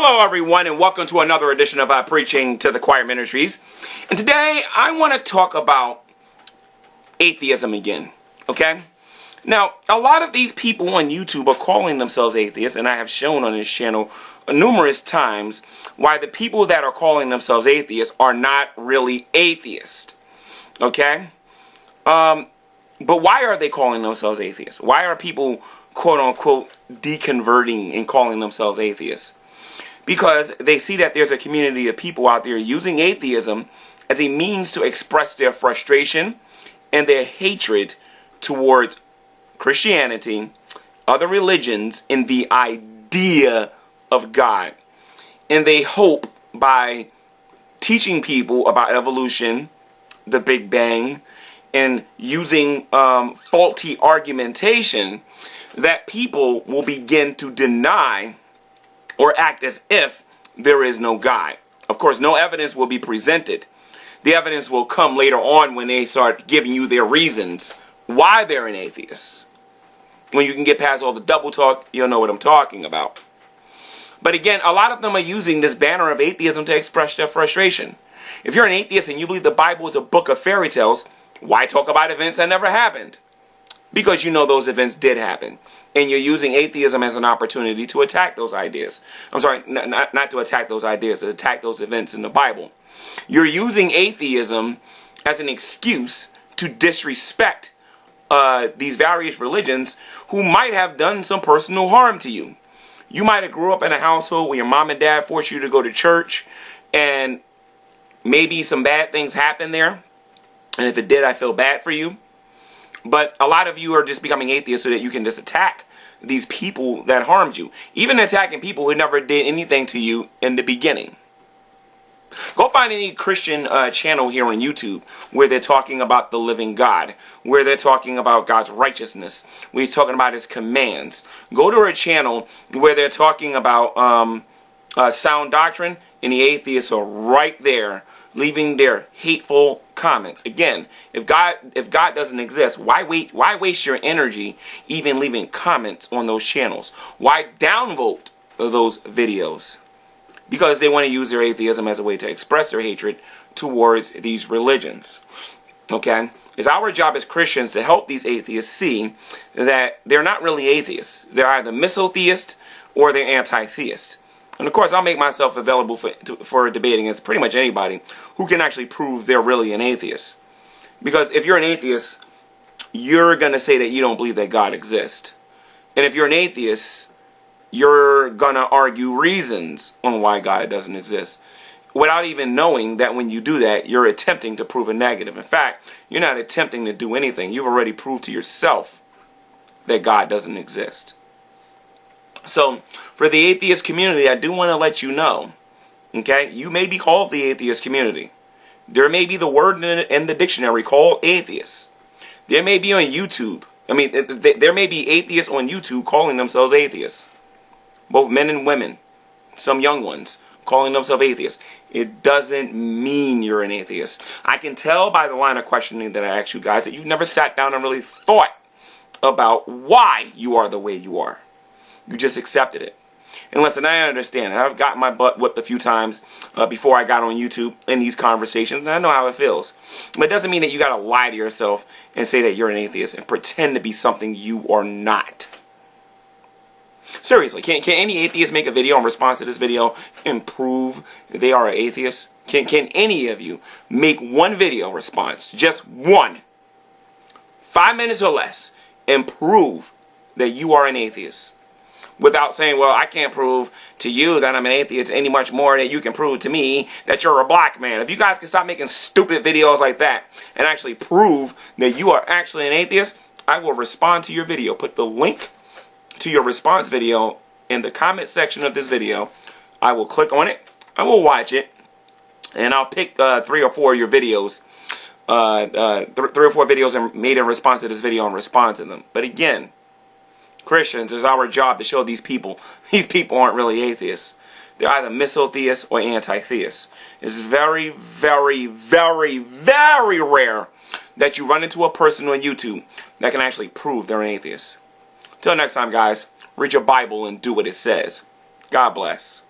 Hello everyone, and welcome to another edition of Preaching to the Choir Ministries. And today I want to talk about atheism again, okay? Now, a lot of these people on YouTube are calling themselves atheists, and I have shown on this channel numerous times why the people that are calling themselves atheists are not really atheists, okay? But why are they calling themselves atheists? Why are people, quote-unquote, deconverting and calling themselves atheists? Because they see that there's a community of people out there using atheism as a means to express their frustration and their hatred towards Christianity, other religions, and the idea of God. And they hope by teaching people about evolution, the Big Bang, and using faulty argumentation, that people will begin to deny or act as if there is no God. Of course, no evidence will be presented. The evidence will come later on when they start giving you their reasons why they're an atheist. When you can get past all the double talk, you'll know what I'm talking about. But again, a lot of them are using this banner of atheism to express their frustration. If you're an atheist and you believe the Bible is a book of fairy tales, why talk about events that never happened? Because you know those events did happen. And you're using atheism as an opportunity to attack those ideas. I'm sorry, not to attack those ideas, to attack those events in the Bible. You're using atheism as an excuse to disrespect these various religions who might have done some personal harm to you. You might have grew up in a household where your mom and dad forced you to go to church, and maybe some bad things happened there. And if it did, I feel bad for you. But a lot of you are just becoming atheists so that you can just attack these people that harmed you. Even attacking people who never did anything to you in the beginning. Go find any Christian channel here on YouTube where they're talking about the living God. Where they're talking about God's righteousness. Where he's talking about his commands. Go to a channel where they're talking about sound doctrine, and the atheists are right there leaving their hateful comments. Again, if God doesn't exist, why waste your energy even leaving comments on those channels? Why downvote those videos? Because they want to use their atheism as a way to express their hatred towards these religions. Okay? It's our job as Christians to help these atheists see that they're not really atheists. They're either misotheist or they're anti-theist. And of course, I'll make myself available for debating against pretty much anybody who can actually prove they're really an atheist. Because if you're an atheist, you're going to say that you don't believe that God exists. And if you're an atheist, you're going to argue reasons on why God doesn't exist, without even knowing that when you do that, you're attempting to prove a negative. In fact, you're not attempting to do anything. You've already proved to yourself that God doesn't exist. So, for the atheist community, I do want to let you know, okay, you may be called the atheist community. There may be the word in the dictionary called atheist. There may be on YouTube, there may be atheists on YouTube calling themselves atheists. Both men and women, some young ones, calling themselves atheists. It doesn't mean you're an atheist. I can tell by the line of questioning that I asked you guys that you've never sat down and really thought about why you are the way you are. You just accepted it. And listen, I understand. I've gotten my butt whipped a few times before I got on YouTube in these conversations, and I know how it feels. But it doesn't mean that you got to lie to yourself and say that you're an atheist and pretend to be something you are not. Seriously, can any atheist make a video in response to this video and prove they are an atheist? Can any of you make one video response, just one, 5 minutes or less, and prove that you are an atheist? Without saying, well, I can't prove to you that I'm an atheist any much more than you can prove to me that you're a black man. If you guys can stop making stupid videos like that and actually prove that you are actually an atheist, I will respond to your video. Put the link to your response video in the comment section of this video. I will click on it. I will watch it. And I'll pick 3 or 4 of your videos. 3 or 4 videos made in response to this video and respond to them. But again, Christians, it's our job to show these people aren't really atheists. They're either misotheists or anti-theists. It's very, very, very, very rare that you run into a person on YouTube that can actually prove they're an atheist. Till next time, guys, read your Bible and do what it says. God bless.